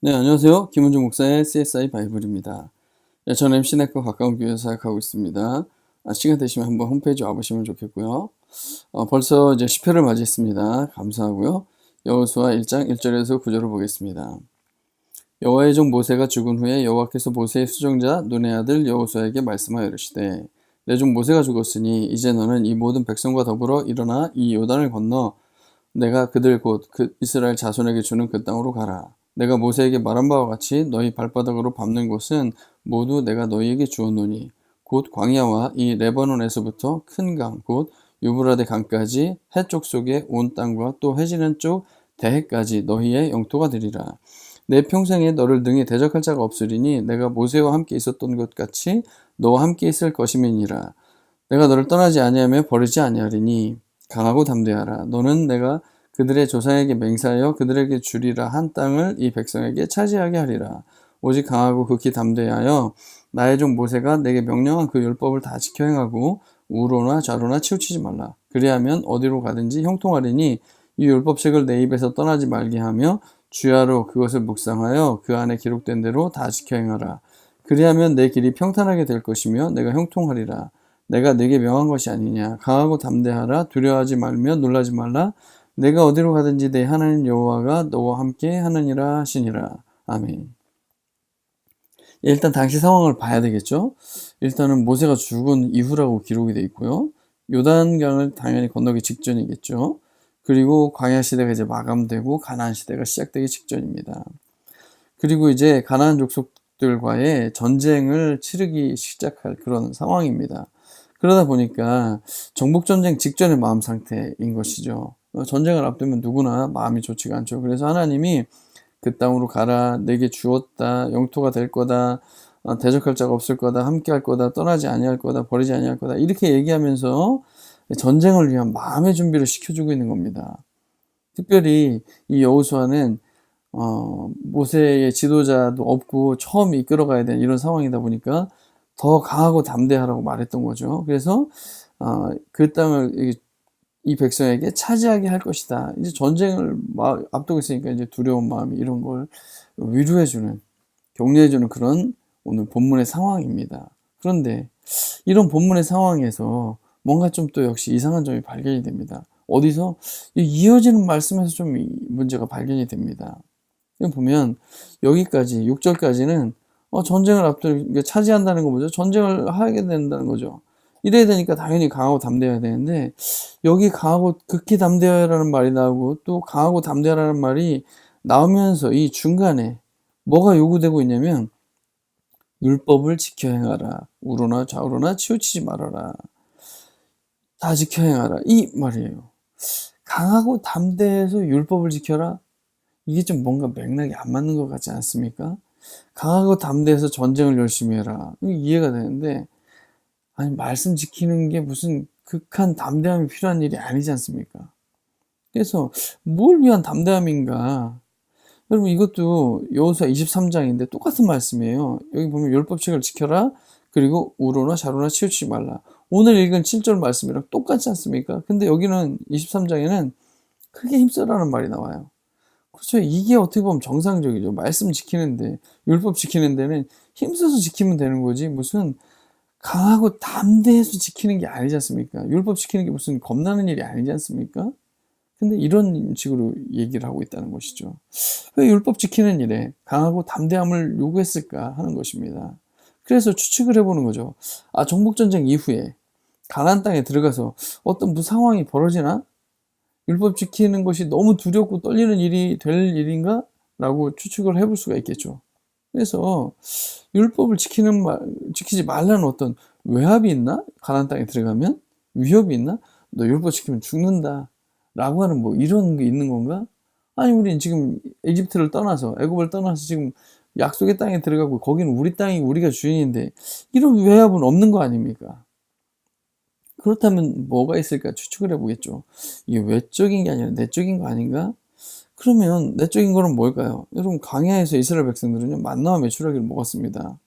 네, 안녕하세요. 김은중 목사의 CSI 바이블입니다. 네, 저는 MC넷과 가까운 교회에서 사역하고 있습니다. 시간 되시면 한번 홈페이지 와보시면 좋겠고요. 벌써 이제 10회를 맞이했습니다. 감사하고요. 여호수아 1장 1절에서 9절을 보겠습니다. 여호와의 종 모세가 죽은 후에 여호와께서 모세의 수종자 눈의 아들 여호수아에게 말씀하여 이르시되 내 종 모세가 죽었으니 이제 너는 이 모든 백성과 더불어 일어나 이 요단을 건너 내가 그들 곧 그 이스라엘 자손에게 주는 그 땅으로 가라. 내가 모세에게 말한 바와 같이 너희 발바닥으로 밟는 곳은 모두 내가 너희에게 주었노니 곧 광야와 이 레바논에서부터 큰 강 곧 유브라데 강까지 해쪽 속에 온 땅과 또 해지는 쪽 대해까지 너희의 영토가 되리라. 내 평생에 너를 능히 대적할 자가 없으리니 내가 모세와 함께 있었던 것 같이 너와 함께 있을 것임이니라. 내가 너를 떠나지 아니하며 버리지 아니하리니 강하고 담대하라. 너는 내가 그들의 조상에게 맹세하여 그들에게 주리라 한 땅을 이 백성에게 차지하게 하리라. 오직 강하고 극히 담대하여 나의 종 모세가 내게 명령한 그 율법을 다 지켜 행하고 우로나 좌로나 치우치지 말라. 그리하면 어디로 가든지 형통하리니 이 율법책을 내 입에서 떠나지 말게 하며 주야로 그것을 묵상하여 그 안에 기록된 대로 다 지켜 행하라. 그리하면 내 길이 평탄하게 될 것이며 내가 형통하리라. 내가 네게 명한 것이 아니냐. 강하고 담대하라. 두려워하지 말며 놀라지 말라. 내가 어디로 가든지 내 하나님 여호와가 너와 함께 하느니라 하시니라. 아멘. 일단 당시 상황을 봐야 되겠죠. 일단은 모세가 죽은 이후라고 기록이 되어 있고요. 요단강을 당연히 건너기 직전이겠죠. 그리고 광야 시대가 이제 마감되고 가나안 시대가 시작되기 직전입니다. 그리고 이제 가나안 족속들과의 전쟁을 치르기 시작할 그런 상황입니다. 그러다 보니까 정복전쟁 직전의 마음 상태인 것이죠. 전쟁을 앞두면 누구나 마음이 좋지가 않죠. 그래서 하나님이 그 땅으로 가라, 내게 주었다, 영토가 될 거다, 대적할 자가 없을 거다, 함께 할 거다, 떠나지 아니할 거다, 버리지 아니할 거다, 이렇게 얘기하면서 전쟁을 위한 마음의 준비를 시켜주고 있는 겁니다. 특별히 이 여호수아는 모세의 지도자도 없고 처음 이끌어가야 되는 이런 상황이다 보니까 더 강하고 담대하라고 말했던 거죠. 그래서 그 땅을 이 백성에게 차지하게 할 것이다. 이제 전쟁을 앞두고 있으니까 이제 두려운 마음이 이런 걸 위로해주는, 격려해주는 그런 오늘 본문의 상황입니다. 그런데 이런 본문의 상황에서 뭔가 좀 또 역시 이상한 점이 발견이 됩니다. 어디서? 이어지는 말씀에서 좀 문제가 발견이 됩니다. 보면 여기까지 6절까지는 전쟁을 앞두고 차지한다는 거 뭐죠? 전쟁을 하게 된다는 거죠. 이래야 되니까 당연히 강하고 담대해야 되는데 여기 강하고 극히 담대하라는 말이 나오고 또 강하고 담대하라는 말이 나오면서 이 중간에 뭐가 요구되고 있냐면 율법을 지켜 행하라. 우로나 좌우로나 치우치지 말아라. 다 지켜 행하라. 이 말이에요. 강하고 담대해서 율법을 지켜라? 이게 좀 뭔가 맥락이 안 맞는 것 같지 않습니까? 강하고 담대해서 전쟁을 열심히 해라. 이해가 되는데 아니 말씀 지키는 게 무슨 극한 담대함이 필요한 일이 아니지 않습니까? 그래서 뭘 위한 담대함인가? 여러분 이것도 여호수아 23장인데 똑같은 말씀이에요. 여기 보면 율법책을 지켜라. 그리고 우로나 좌로나 치우치지 말라. 오늘 읽은 7절 말씀이랑 똑같지 않습니까? 근데 여기는 23장에는 크게 힘써라는 말이 나와요. 그렇죠. 이게 어떻게 보면 정상적이죠. 말씀 지키는데, 율법 지키는 데는 힘써서 지키면 되는 거지. 무슨 강하고 담대해서 지키는 게 아니지 않습니까? 율법 지키는 게 무슨 겁나는 일이 아니지 않습니까? 근데 이런 식으로 얘기를 하고 있다는 것이죠. 왜 율법 지키는 일에 강하고 담대함을 요구했을까 하는 것입니다. 그래서 추측을 해보는 거죠. 정복전쟁 이후에 가나안 땅에 들어가서 어떤 상황이 벌어지나? 율법 지키는 것이 너무 두렵고 떨리는 일이 될 일인가? 라고 추측을 해볼 수가 있겠죠. 그래서 율법을 지키지 말라는 어떤 외압이 있나? 가나안 땅에 들어가면? 위협이 있나? 너 율법 지키면 죽는다. 라고 하는 뭐 이런 게 있는 건가? 아니, 우린 지금 이집트를 떠나서, 애굽을 떠나서 지금 약속의 땅에 들어가고 거기는 우리 땅이 우리가 주인인데 이런 외압은 없는 거 아닙니까? 그렇다면 뭐가 있을까 추측을 해보겠죠. 이게 외적인 게 아니라 내적인 거 아닌가? 그러면 내적인 거는 뭘까요? 여러분 광야에서 이스라엘 백성들은요 만나와 메추라기를 먹었습니다.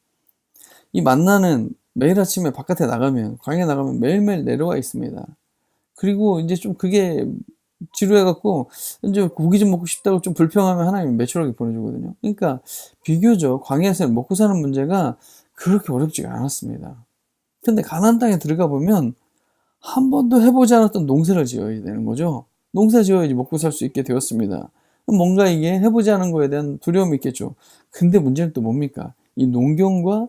이 만나는 매일 아침에 바깥에 나가면 광야에 나가면 매일매일 내려와 있습니다. 그리고 이제 좀 그게 지루해갖고 이제 고기 좀 먹고 싶다고 좀 불평하면 하나님이 매출하게 보내주거든요. 그러니까 비교적 광야에서는 먹고 사는 문제가 그렇게 어렵지가 않았습니다. 근데 가나안 땅에 들어가 보면 한 번도 해보지 않았던 농사를 지어야 되는 거죠. 농사 지어야지 먹고 살 수 있게 되었습니다. 뭔가 이게 해보지 않은 거에 대한 두려움이 있겠죠. 근데 문제는 또 뭡니까? 이 농경과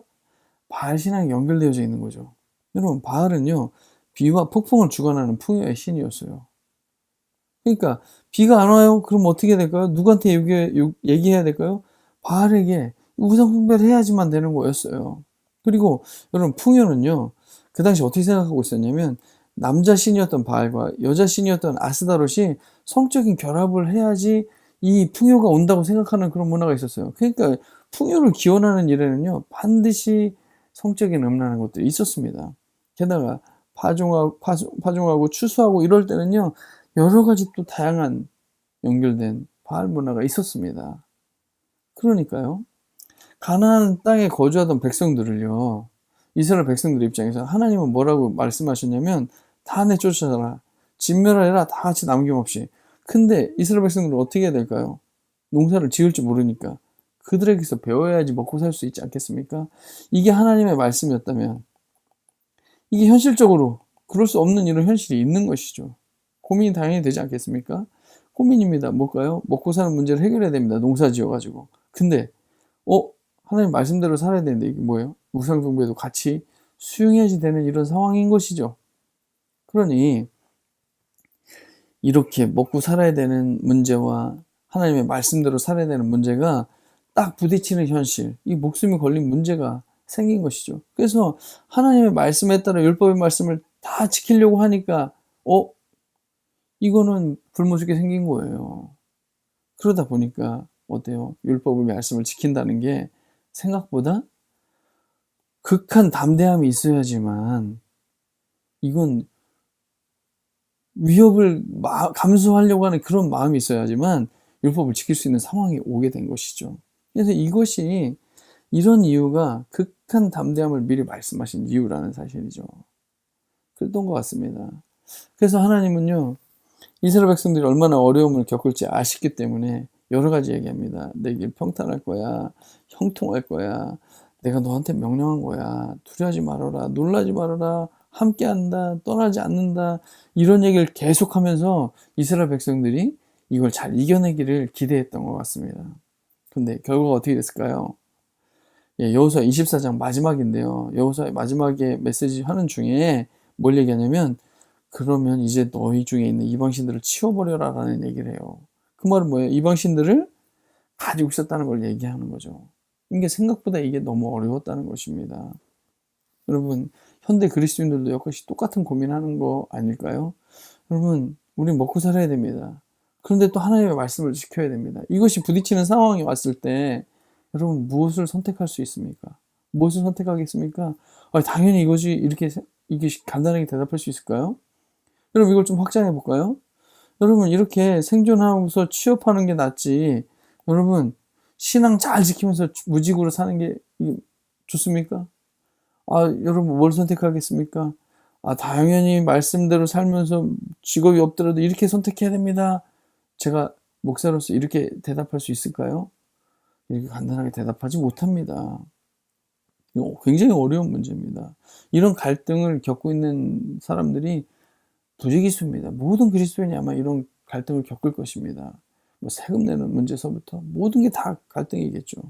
바알 신앙이 연결되어져 있는 거죠. 여러분, 바알은요, 비와 폭풍을 주관하는 풍요의 신이었어요. 그러니까 비가 안 와요? 그럼 어떻게 될까요? 누구한테 얘기해야 될까요? 바알에게 우상 숭배를 해야지만 되는 거였어요. 그리고 여러분, 풍요는요, 그 당시 어떻게 생각하고 있었냐면 남자 신이었던 바알과 여자 신이었던 아스다롯이 성적인 결합을 해야지 이 풍요가 온다고 생각하는 그런 문화가 있었어요. 그러니까 풍요를 기원하는 일에는요, 반드시 성적인 음란한 것들이 있었습니다. 게다가 파종하고 추수하고 이럴 때는요, 여러 가지 또 다양한 연결된 바알 문화가 있었습니다. 그러니까요, 가나안 땅에 거주하던 백성들을요, 이스라엘 백성들 입장에서 하나님은 뭐라고 말씀하셨냐면 다 내쫓아라, 진멸하라, 다 같이 남김없이. 근데 이스라엘 백성들은 어떻게 해야 될까요? 농사를 지을 줄 모르니까 그들에게서 배워야지 먹고 살 수 있지 않겠습니까? 이게 하나님의 말씀이었다면 이게 현실적으로 그럴 수 없는 이런 현실이 있는 것이죠. 고민이 당연히 되지 않겠습니까? 고민입니다. 뭘까요? 먹고 사는 문제를 해결해야 됩니다. 농사 지어가지고. 근데 하나님 말씀대로 살아야 되는데 이게 뭐예요? 우상숭배도 같이 수용해야지 되는 이런 상황인 것이죠. 그러니 이렇게 먹고 살아야 되는 문제와 하나님의 말씀대로 살아야 되는 문제가 딱 부딪히는 현실, 이 목숨이 걸린 문제가 생긴 것이죠. 그래서 하나님의 말씀에 따라 율법의 말씀을 다 지키려고 하니까 이거는 불모습게 생긴 거예요. 그러다 보니까 어때요? 율법의 말씀을 지킨다는 게 생각보다 극한 담대함이 있어야지만 이건 위협을 감수하려고 하는 그런 마음이 있어야지만 율법을 지킬 수 있는 상황이 오게 된 것이죠. 그래서 이것이 이런 이유가 극한 담대함을 미리 말씀하신 이유라는 사실이죠. 그랬던 것 같습니다. 그래서 하나님은요, 이스라엘 백성들이 얼마나 어려움을 겪을지 아시기 때문에 여러 가지 얘기합니다. 내 길 평탄할 거야. 형통할 거야. 내가 너한테 명령한 거야. 두려워하지 말아라. 놀라지 말아라. 함께한다. 떠나지 않는다. 이런 얘기를 계속하면서 이스라엘 백성들이 이걸 잘 이겨내기를 기대했던 것 같습니다. 근데 결과가 어떻게 됐을까요? 여호수아 24장 마지막인데요. 여호수아의 마지막에 메시지 하는 중에 뭘 얘기하냐면 그러면 이제 너희 중에 있는 이방신들을 치워버려라 라는 얘기를 해요. 그 말은 뭐예요? 이방신들을 가지고 있었다는 걸 얘기하는 거죠. 이게 생각보다 이게 너무 어려웠다는 것입니다. 여러분, 현대 그리스도인들도 역시 똑같은 고민하는 거 아닐까요? 여러분, 우린 먹고 살아야 됩니다. 그런데 또 하나님의 말씀을 지켜야 됩니다. 이것이 부딪히는 상황이 왔을 때 여러분 무엇을 선택할 수 있습니까? 무엇을 선택하겠습니까? 당연히 이것이 이게 간단하게 대답할 수 있을까요? 여러분 이걸 좀 확장해 볼까요? 여러분 이렇게 생존하면서 취업하는 게 낫지. 여러분 신앙 잘 지키면서 무직으로 사는 게 좋습니까? 여러분 뭘 선택하겠습니까? 당연히 말씀대로 살면서 직업이 없더라도 이렇게 선택해야 됩니다. 제가 목사로서 이렇게 대답할 수 있을까요? 이렇게 간단하게 대답하지 못합니다. 이거 굉장히 어려운 문제입니다. 이런 갈등을 겪고 있는 사람들이 부지기수입니다. 모든 그리스도인이 아마 이런 갈등을 겪을 것입니다. 세금 내는 문제서부터 모든 게 다 갈등이겠죠.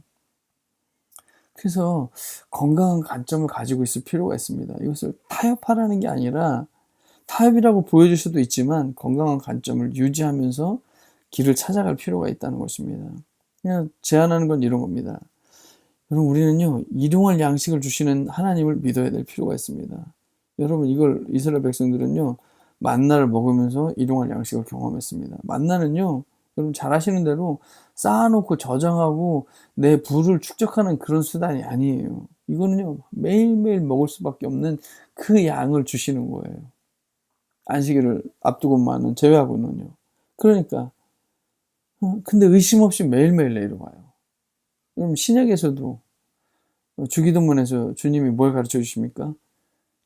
그래서 건강한 관점을 가지고 있을 필요가 있습니다. 이것을 타협하라는 게 아니라 타협이라고 보여줄 수도 있지만 건강한 관점을 유지하면서 길을 찾아갈 필요가 있다는 것입니다. 그냥 제안하는 건 이런 겁니다. 여러분 우리는요 일용할 양식을 주시는 하나님을 믿어야 될 필요가 있습니다. 여러분 이걸 이스라엘 백성들은요 만나를 먹으면서 일용할 양식을 경험했습니다. 만나는요 여러분 잘 아시는 대로 쌓아놓고 저장하고 내 부를 축적하는 그런 수단이 아니에요. 이거는요 매일매일 먹을 수밖에 없는 그 양을 주시는 거예요. 안식일을 앞두고만은 제외하고는요. 그러니까 근데 의심 없이 매일매일 내려와요. 그럼 신약에서도 주기도문에서 주님이 뭘 가르쳐 주십니까?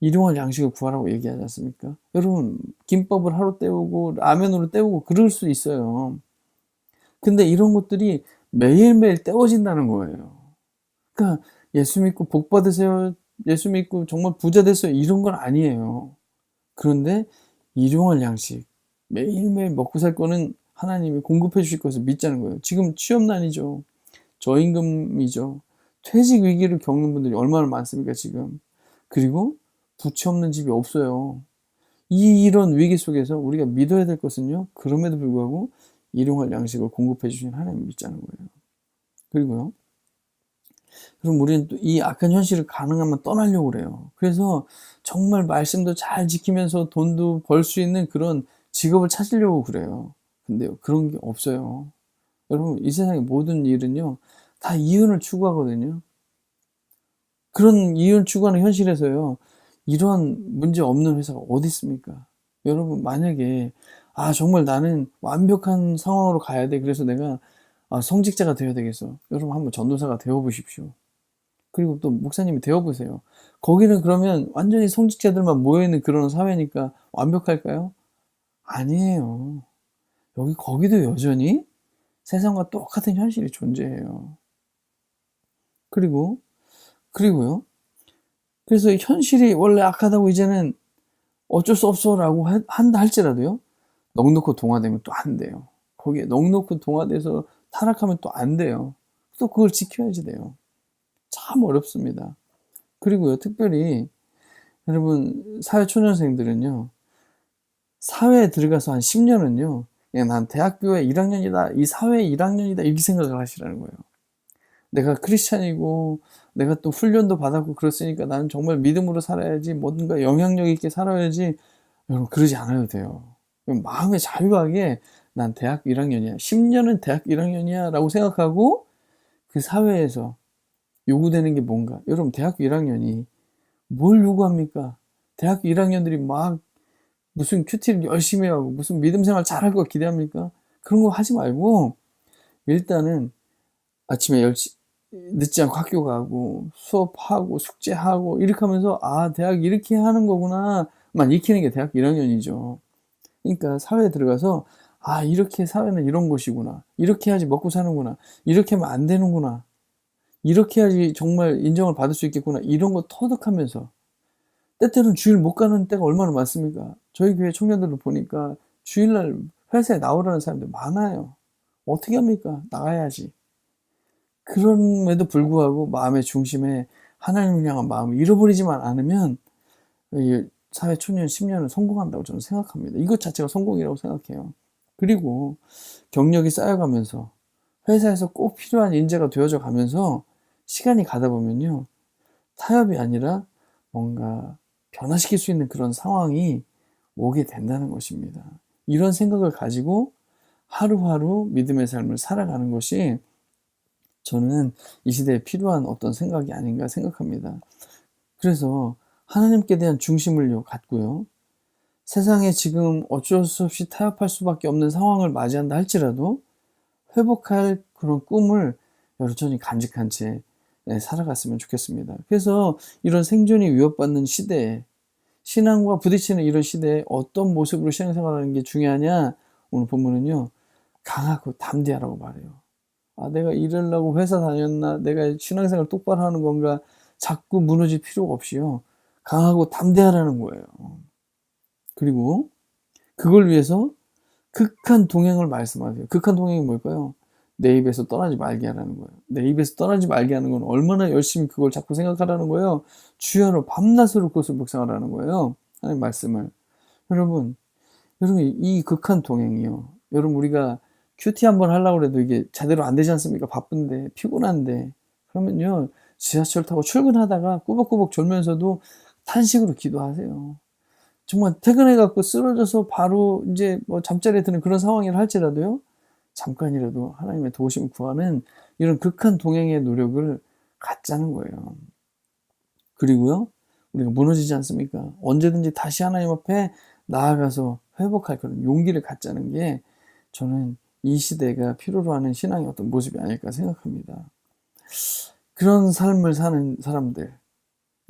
일용할 양식을 구하라고 얘기하지 않습니까? 여러분, 김밥을 하루 때우고 라면으로 때우고 그럴 수 있어요. 근데 이런 것들이 매일매일 때워진다는 거예요. 그러니까 예수 믿고 복 받으세요. 예수 믿고 정말 부자 됐어요. 이런 건 아니에요. 그런데 일용할 양식, 매일매일 먹고 살 거는 하나님이 공급해 주실 것을 믿자는 거예요. 지금 취업난이죠. 저임금이죠. 퇴직 위기를 겪는 분들이 얼마나 많습니까, 지금. 그리고 부채 없는 집이 없어요. 이런 위기 속에서 우리가 믿어야 될 것은요, 그럼에도 불구하고 일용할 양식을 공급해 주신 하나님을 믿자는 거예요. 그리고요, 그럼 우리는 또 이 악한 현실을 가능하면 떠나려고 그래요. 그래서 정말 말씀도 잘 지키면서 돈도 벌 수 있는 그런 직업을 찾으려고 그래요. 근데요, 그런 게 없어요. 여러분, 이 세상의 모든 일은요, 다 이윤을 추구하거든요. 그런 이윤을 추구하는 현실에서요, 이런 문제 없는 회사가 어디 있습니까? 여러분, 만약에, 정말 나는 완벽한 상황으로 가야 돼. 그래서 내가 성직자가 되어야 되겠어. 여러분, 한번 전도사가 되어 보십시오. 그리고 또 목사님이 되어 보세요. 거기는 그러면 완전히 성직자들만 모여있는 그런 사회니까 완벽할까요? 아니에요. 거기도 여전히 세상과 똑같은 현실이 존재해요. 그리고요. 그래서 현실이 원래 악하다고 이제는 어쩔 수 없어라고 한다 할지라도요. 넉넉히 동화되면 또 안 돼요. 거기에 넉넉히 동화돼서 타락하면 또 안 돼요. 또 그걸 지켜야지 돼요. 참 어렵습니다. 그리고요, 특별히 여러분 사회초년생들은요. 사회에 들어가서 한 10년은요. 그냥 난 대학교에 1학년이다. 이 사회에 1학년이다. 이렇게 생각을 하시라는 거예요. 내가 크리스찬이고 내가 또 훈련도 받았고 그렇으니까 나는 정말 믿음으로 살아야지 뭔가 영향력 있게 살아야지. 여러분 그러지 않아도 돼요. 마음의 자유하게 난 대학 1학년이야. 10년은 대학 1학년이야 라고 생각하고 그 사회에서 요구되는 게 뭔가. 여러분 대학교 1학년이 뭘 요구합니까? 대학교 1학년들이 막 무슨 큐티를 열심히 하고 무슨 믿음 생활 잘할 거 기대합니까? 그런 거 하지 말고 일단은 아침에 늦지 않고 학교 가고 수업하고 숙제하고 이렇게 하면서 대학 이렇게 하는 거구나 만 익히는 게 대학 1학년이죠. 그러니까 사회에 들어가서 이렇게 사회는 이런 곳이구나. 이렇게 해야지 먹고 사는구나. 이렇게 하면 안 되는구나. 이렇게 해야지 정말 인정을 받을 수 있겠구나. 이런 거 터득하면서 때때로는 주일 못 가는 때가 얼마나 많습니까? 저희 교회 청년들을 보니까 주일날 회사에 나오라는 사람들 많아요. 어떻게 합니까? 나가야지. 그럼에도 불구하고 마음의 중심에 하나님을 향한 마음을 잃어버리지만 않으면 이 사회 초년 10년은 성공한다고 저는 생각합니다. 이것 자체가 성공이라고 생각해요. 그리고 경력이 쌓여가면서 회사에서 꼭 필요한 인재가 되어져 가면서 시간이 가다 보면요. 타협이 아니라 뭔가 변화시킬 수 있는 그런 상황이 오게 된다는 것입니다. 이런 생각을 가지고 하루하루 믿음의 삶을 살아가는 것이 저는 이 시대에 필요한 어떤 생각이 아닌가 생각합니다. 그래서 하나님께 대한 중심을 갖고요. 세상에 지금 어쩔 수 없이 타협할 수밖에 없는 상황을 맞이한다 할지라도 회복할 그런 꿈을 여전히 간직한 채 살아갔으면 좋겠습니다. 그래서 이런 생존이 위협받는 시대에 신앙과 부딪히는 이런 시대에 어떤 모습으로 신앙생활하는 게 중요하냐? 오늘 본문은요. 강하고 담대하라고 말해요. 내가 이러려고 회사 다녔나? 내가 신앙생활 똑바로 하는 건가? 자꾸 무너질 필요가 없이요. 강하고 담대하라는 거예요. 그리고 그걸 위해서 극한 동행을 말씀하세요. 극한 동행이 뭘까요? 내 입에서 떠나지 말게 하라는 거예요. 내 입에서 떠나지 말게 하는 건 얼마나 열심히 그걸 자꾸 생각하라는 거예요. 주야로 밤낮으로 그것을 묵상하라는 거예요. 하나님 말씀을. 여러분 이 극한 동행이요. 여러분 우리가 큐티 한번 하려고 해도 이게 제대로 안 되지 않습니까? 바쁜데 피곤한데 그러면요 지하철 타고 출근하다가 꾸벅꾸벅 졸면서도 탄식으로 기도하세요. 정말 퇴근해갖고 쓰러져서 바로 이제 뭐 잠자리에 드는 그런 상황이라 할지라도요, 잠깐이라도 하나님의 도우심을 구하는 이런 극한 동행의 노력을 갖자는 거예요. 그리고요, 우리가 무너지지 않습니까? 언제든지 다시 하나님 앞에 나아가서 회복할 그런 용기를 갖자는 게 저는 이 시대가 필요로 하는 신앙의 어떤 모습이 아닐까 생각합니다. 그런 삶을 사는 사람들,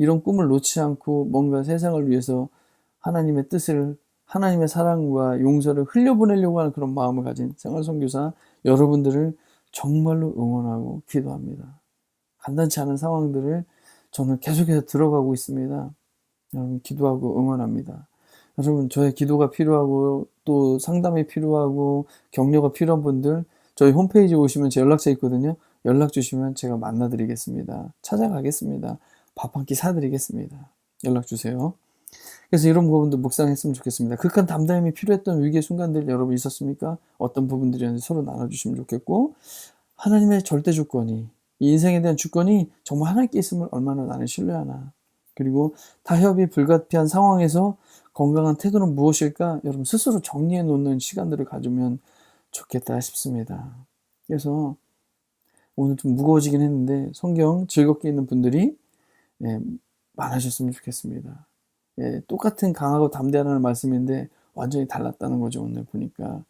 이런 꿈을 놓지 않고 뭔가 세상을 위해서 하나님의 뜻을, 하나님의 사랑과 용서를 흘려보내려고 하는 그런 마음을 가진 생활선교사 여러분들을 정말로 응원하고 기도합니다. 간단치 않은 상황들을 저는 계속해서 들어가고 있습니다. 여러분 기도하고 응원합니다. 여러분 저의 기도가 필요하고 또 상담이 필요하고 격려가 필요한 분들 저희 홈페이지에 오시면 제 연락처 있거든요. 연락 주시면 제가 만나드리겠습니다. 찾아가겠습니다. 밥 한 끼 사드리겠습니다. 연락 주세요. 그래서 이런 부분도 묵상했으면 좋겠습니다. 극한 담대함이 필요했던 위기의 순간들 여러분 있었습니까? 어떤 부분들이었는지 서로 나눠주시면 좋겠고, 하나님의 절대 주권이, 이 인생에 대한 주권이 정말 하나님께 있음을 얼마나 나는 신뢰하나. 그리고 타협이 불가피한 상황에서 건강한 태도는 무엇일까? 여러분 스스로 정리해 놓는 시간들을 가지면 좋겠다 싶습니다. 그래서 오늘 좀 무거워지긴 했는데 성경 즐겁게 읽는 분들이 많아졌으면 좋겠습니다. 똑같은 강하고 담대하라는 말씀인데 완전히 달랐다는 거죠. 오늘 보니까.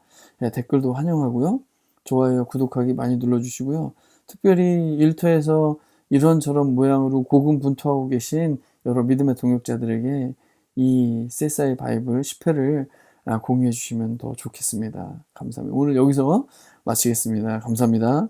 댓글도 환영하고요. 좋아요, 구독하기 많이 눌러주시고요. 특별히 일터에서 이런저런 모양으로 고군분투하고 계신 여러 믿음의 동역자들에게 이 CSI 바이블 10회를 공유해 주시면 더 좋겠습니다. 감사합니다. 오늘 여기서 마치겠습니다. 감사합니다.